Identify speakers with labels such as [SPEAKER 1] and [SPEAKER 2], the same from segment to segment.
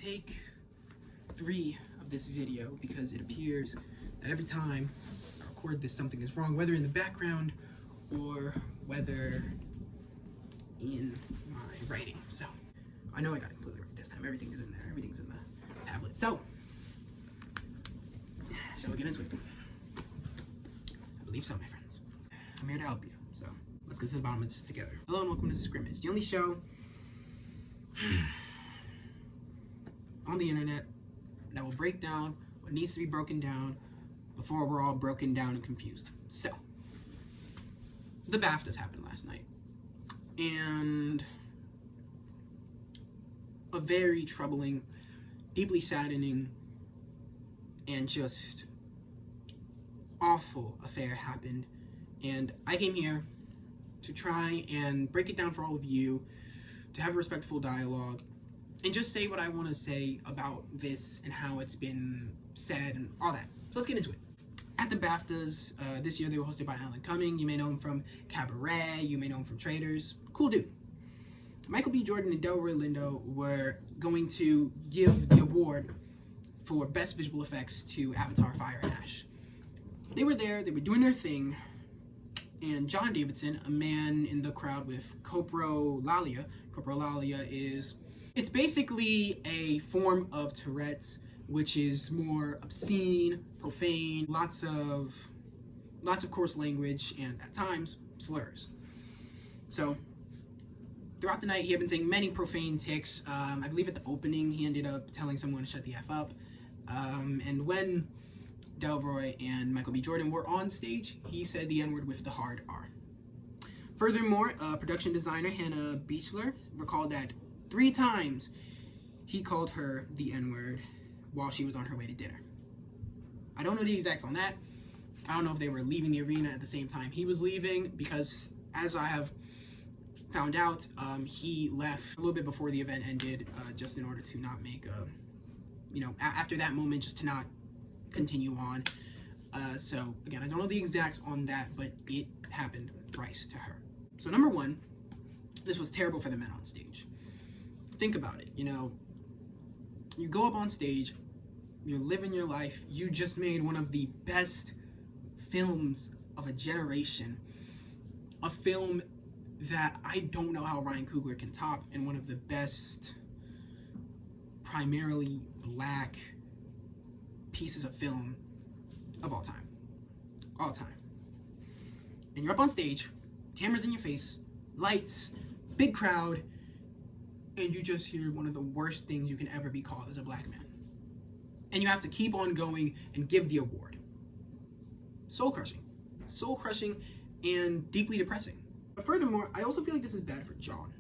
[SPEAKER 1] take 3 of this video because it appears that every time I record this, something is wrong, whether in the background or whether in my writing. So I know I got it completely right this time. Everything is in there. Everything's in the tablet. So shall we get into it? I believe so, my friends. I'm here to help you. So let's get to the bottom of this together. Hello and welcome to Scrimmij, the only show on the internet that will break down what needs to be broken down before we're all broken down and confused. So, the BAFTAs happened last night, and a very troubling, deeply saddening, and just awful affair happened, and I came here to try and break it down for all of you, to have a respectful dialogue, and just say what I want to say about this and how it's been said and all that. So let's get into it. At the BAFTAs this year, they were hosted by Alan Cumming. You may know him from Cabaret, you may know him from Traders. Cool dude. Michael B. Jordan and Delroy Lindo were going to give the award for Best Visual Effects to Avatar: Fire and Ash. They were there, they were doing their thing, and John Davidson, a man in the crowd with coprolalia. Coprolalia is, it's basically a form of Tourette's, which is more obscene, profane, lots of coarse language, and at times, slurs. So, throughout the night, he had been saying many profane tics. I believe at the opening, he ended up telling someone to shut the F up. And when Delroy and Michael B. Jordan were on stage, he said the N-word with the hard R. Furthermore, production designer Hannah Beachler recalled that 3 times he called her the N-word while she was on her way to dinner. I don't know the exacts on that. I don't know if they were leaving the arena at the same time he was leaving, because as I have found out, he left a little bit before the event ended, just in order to not make after that moment, just to not continue on. So again, I don't know the exacts on that, but it happened thrice to her. So number 1, this was terrible for the men on stage. Think about it, you go up on stage, you're living your life, you just made one of the best films of a generation, a film that I don't know how Ryan Coogler can top, and one of the best primarily black pieces of film of all time. And you're up on stage, cameras in your face, lights, big crowd, and you just hear one of the worst things you can ever be called as a black man. And you have to keep on going and give the award. Soul crushing, and deeply depressing. But furthermore, I also feel like this is bad for John.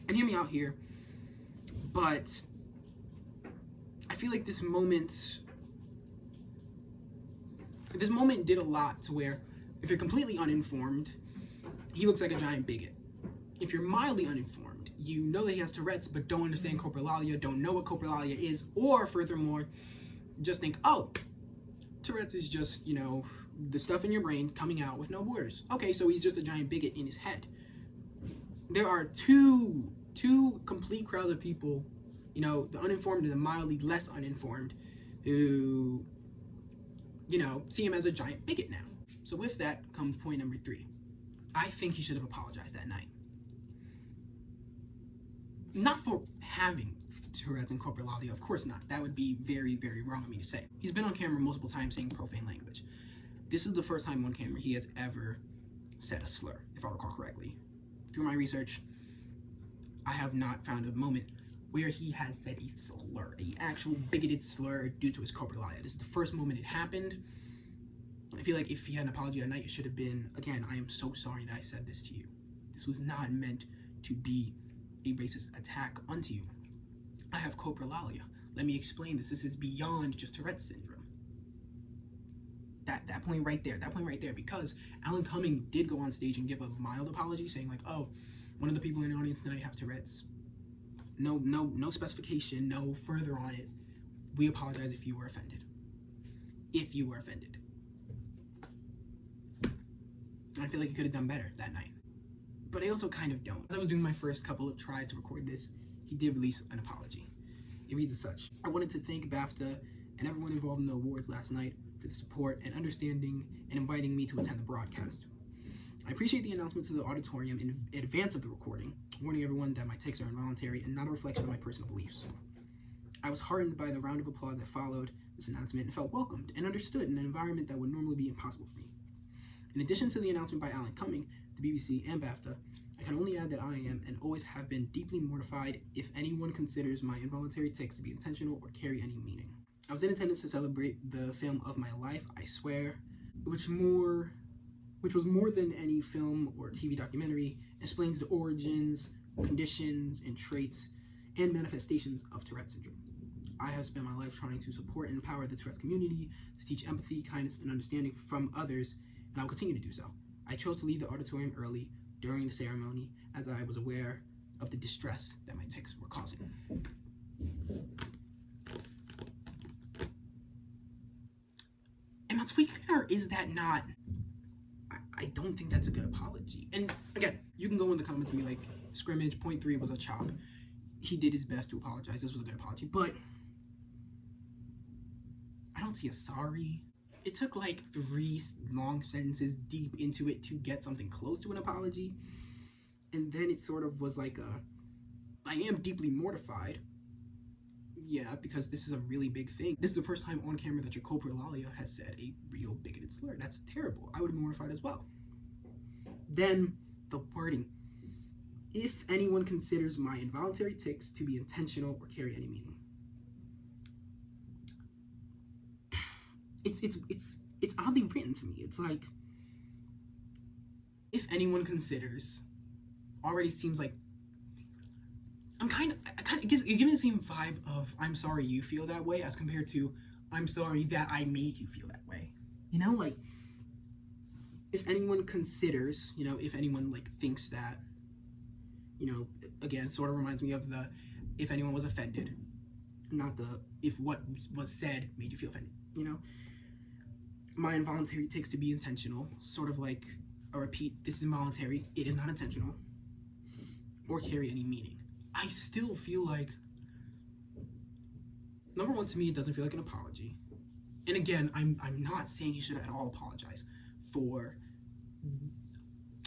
[SPEAKER 1] And hear me out here, but I feel like this moment did a lot to where, if you're completely uninformed, he looks like a giant bigot. If you're mildly uninformed, you know that he has Tourette's but don't understand coprolalia, don't know what coprolalia is, or furthermore, just think, oh, Tourette's is just, the stuff in your brain coming out with no borders. Okay, so he's just a giant bigot in his head. There are two complete crowds of people, the uninformed and the mildly less uninformed, who, see him as a giant bigot now. So with that comes point number 3. I think he should have apologized that night. Not for having Tourette's and coprolalia, of course not. That would be very, very wrong of me to say. He's been on camera multiple times saying profane language. This is the first time on camera he has ever said a slur, if I recall correctly. Through my research, I have not found a moment where he has said a slur, an actual bigoted slur due to his coprolalia. This is the first moment it happened. I feel like if he had an apology that night, it should have been, again, I am so sorry that I said this to you. This was not meant to be a racist attack onto you. I have coprolalia. Let me explain this. This is beyond just Tourette's syndrome. That point right there, because Alan Cumming did go on stage and give a mild apology, saying like, oh, one of the people in the audience tonight have Tourette's. No specification, no further on it. We apologize if you were offended. I feel like he could have done better that night. But I also kind of don't. As I was doing my first couple of tries to record this, he did release an apology. It reads as such: I wanted to thank BAFTA and everyone involved in the awards last night for the support and understanding and inviting me to attend the broadcast. I appreciate the announcement to the auditorium in advance of the recording, warning everyone that my takes are involuntary and not a reflection of my personal beliefs. I was heartened by the round of applause that followed this announcement and felt welcomed and understood in an environment that would normally be impossible for me. In addition to the announcement by Alan Cumming, the BBC, and BAFTA, I can only add that I am and always have been deeply mortified if anyone considers my involuntary takes to be intentional or carry any meaning. I was in attendance to celebrate the film of my life, I swear, which was more than any film or TV documentary, explains the origins, conditions, and traits and manifestations of Tourette syndrome. I have spent my life trying to support and empower the Tourette's community, to teach empathy, kindness, and understanding from others, and I will continue to do so. I chose to leave the auditorium early during the ceremony as I was aware of the distress that my tics were causing. Am I tweaking, or is that not? I don't think that's a good apology. And again, you can go in the comments and be like, Scrimmij, point 3 was a chop. He did his best to apologize. This was a good apology. But I don't see a sorry. It took like 3 long sentences deep into it to get something close to an apology. And then it sort of was like I am deeply mortified. Yeah, because this is a really big thing. This is the first time on camera that your coprolalia has said a real bigoted slur. That's terrible. I would be mortified as well. Then the wording. If anyone considers my involuntary tics to be intentional or carry any meaning. It's oddly written to me. It's like, if anyone considers, already seems like it gives me the same vibe of I'm sorry you feel that way as compared to I'm sorry that I made you feel that way. You know, like, if anyone considers, you know, if anyone like thinks that, you know, again, sort of reminds me of the if anyone was offended, not the if what was said made you feel offended, you know. My involuntary takes to be intentional, sort of like a repeat, this is involuntary, it is not intentional, or carry any meaning. I still feel like, number one, to me, it doesn't feel like an apology. And again, I'm not saying you should at all apologize for,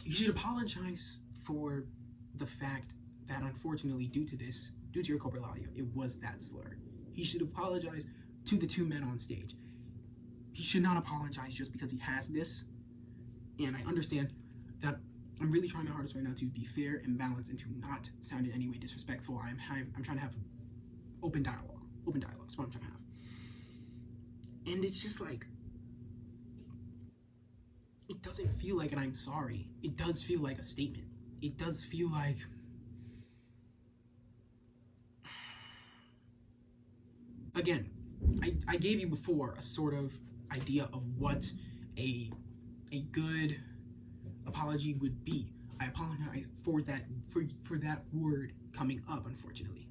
[SPEAKER 1] you should apologize for the fact that unfortunately due to your coprolalia, it was that slur. He should apologize to the 2 men on stage. He should not apologize just because he has this. And I understand that I'm really trying my hardest right now to be fair and balanced and to not sound in any way disrespectful. I'm trying to have open dialogue. Open dialogue is what I'm trying to have. And it's just like, it doesn't feel like an I'm sorry. It does feel like a statement. It does feel like, again, I gave you before a sort of idea of what a good apology would be. I apologize for that word coming up, unfortunately.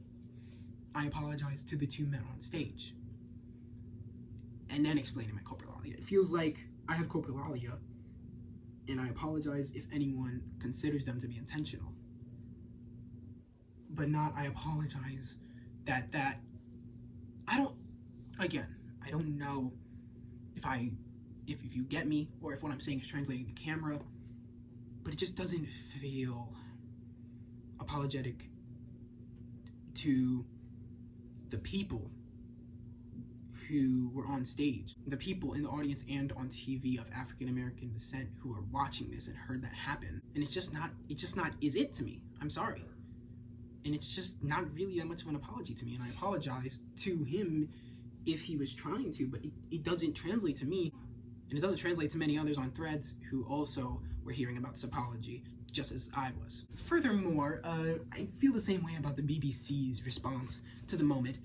[SPEAKER 1] I apologize to the 2 men on stage. And then explaining my coprolalia. It feels like I have coprolalia, and I apologize if anyone considers them to be intentional. But not I apologize that I don't know if you get me, or if what I'm saying is translating to camera, but it just doesn't feel apologetic to the people who were on stage, the people in the audience and on TV of African American descent who are watching this and heard that happen. And it's just not is it to me. I'm sorry. And it's just not really that much of an apology to me, and I apologize to him if he was trying to, but it doesn't translate to me, and it doesn't translate to many others on Threads who also were hearing about this apology just as I was. Furthermore, I feel the same way about the BBC's response to the moment.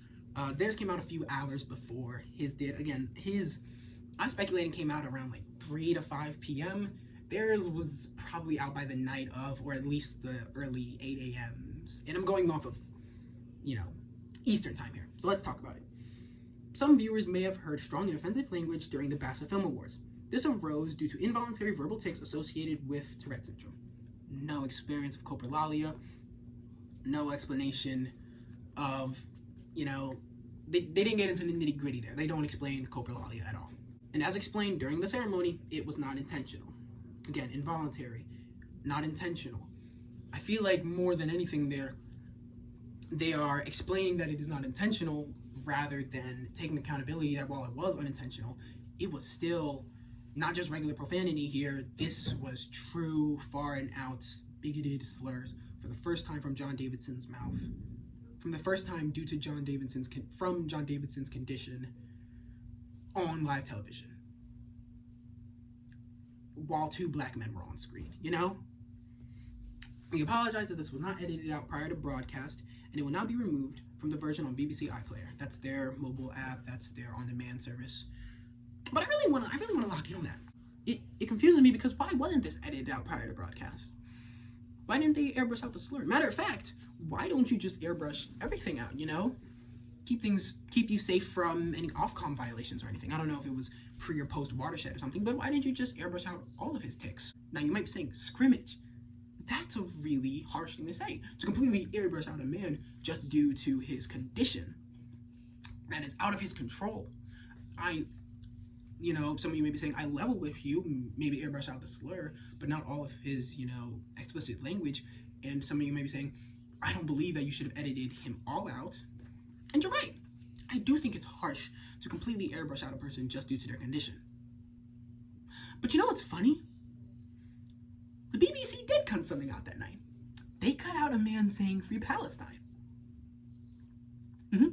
[SPEAKER 1] Theirs came out a few hours before his did. Again, I'm speculating came out around like 3 to 5 p.m. Theirs was probably out by the night of, or at least the early 8 a.m.s. And I'm going off of, you know, Eastern time here. So let's talk about it. Some viewers may have heard strong and offensive language during the BAFTA Film Awards. This arose due to involuntary verbal tics associated with Tourette syndrome. No experience of coprolalia, no explanation of you know, they didn't get into the nitty gritty there. They don't explain coprolalia at all. And as explained during the ceremony, it was not intentional. Again, involuntary, not intentional. I feel like more than anything they are explaining that it is not intentional rather than taking accountability that while it was unintentional, it was still not just regular profanity here. This was true, far and out, bigoted slurs for the first time from John Davidson's mouth. From the first time due to John Davidson's condition on live television. While two black men were on screen, you know? We apologize that this was not edited out prior to broadcast, and it will not be removed from the version on BBC iPlayer. That's their mobile app, that's their on-demand service. But I really want to lock in on that. It confuses me because why wasn't this edited out prior to broadcast? Why didn't they airbrush out the slur? Matter of fact, why don't you just airbrush everything out, you know? Keep you safe from any Ofcom violations or anything. I don't know if it was pre or post watershed or something, but why didn't you just airbrush out all of his ticks? Now you might be saying scrimmage. That's a really harsh thing to say. To completely airbrush out a man just due to his condition that is out of his control. Some of you may be saying, I level with you, maybe airbrush out the slur, but not all of his, explicit language. And some of you may be saying, I don't believe that you should have edited him all out. And you're right. I do think it's harsh to completely airbrush out a person just due to their condition. But you know what's funny? The BBC did cut something out that night. They cut out a man saying Free Palestine. He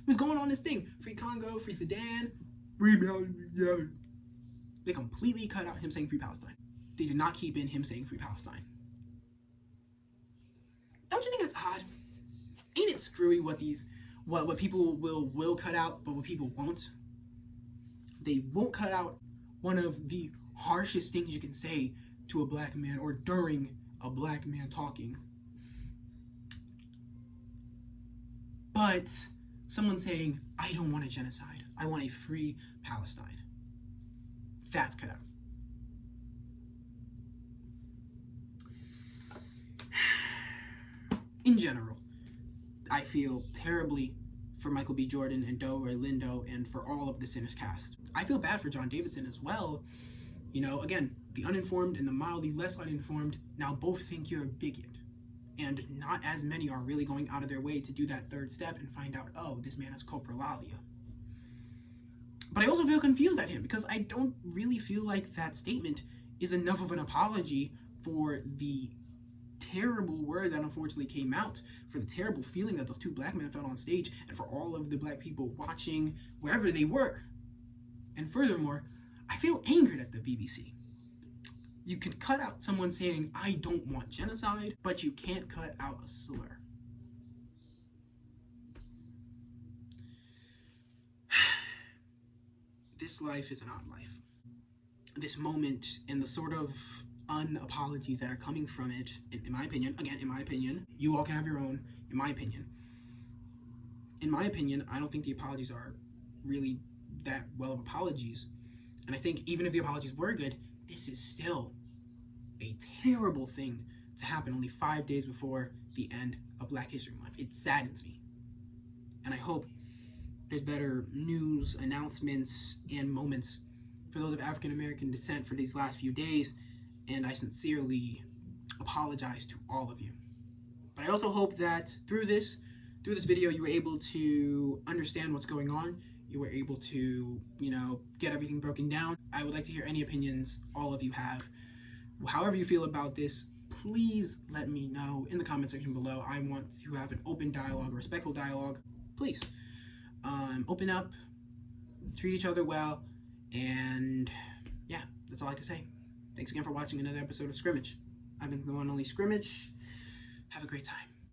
[SPEAKER 1] was going on this thing, Free Congo, Free Sudan, Free Palestine. They completely cut out him saying Free Palestine. They did not keep in him saying Free Palestine. Don't you think that's odd? Ain't it screwy what people will cut out, but what people won't? They won't cut out one of the harshest things you can say to a black man or during a black man talking. But someone saying, I don't want a genocide. I want a free Palestine. That's cut out. In general, I feel terribly for Michael B. Jordan and Delroy Lindo and for all of the Sinners cast. I feel bad for John Davidson as well. Again, the uninformed and the mildly less uninformed now both think you're a bigot. And not as many are really going out of their way to do that third step and find out, oh, this man has coprolalia. But I also feel confused at him because I don't really feel like that statement is enough of an apology for the terrible word that unfortunately came out, for the terrible feeling that those two black men felt on stage, and for all of the black people watching wherever they were. And furthermore, I feel angered at the BBC. You can cut out someone saying, I don't want genocide, but you can't cut out a slur. This life is an odd life. This moment and the sort of unapologies that are coming from it, in my opinion, you all can have your own, in my opinion, I don't think the apologies are really that well of apologies. And I think even if the apologies were good, this is still a terrible thing to happen only 5 days before the end of Black History Month. It saddens me. And I hope there's better news, announcements, and moments for those of African American descent for these last few days. And I sincerely apologize to all of you. But I also hope that through this video, you were able to understand what's going on. You were able to, get everything broken down. I would like to hear any opinions all of you have. However you feel about this, please let me know in the comment section below. I want to have an open dialogue, respectful dialogue. Please, open up, treat each other well, and yeah, that's all I can say. Thanks again for watching another episode of Scrimmij. I've been the one and only Scrimmij. Have a great time.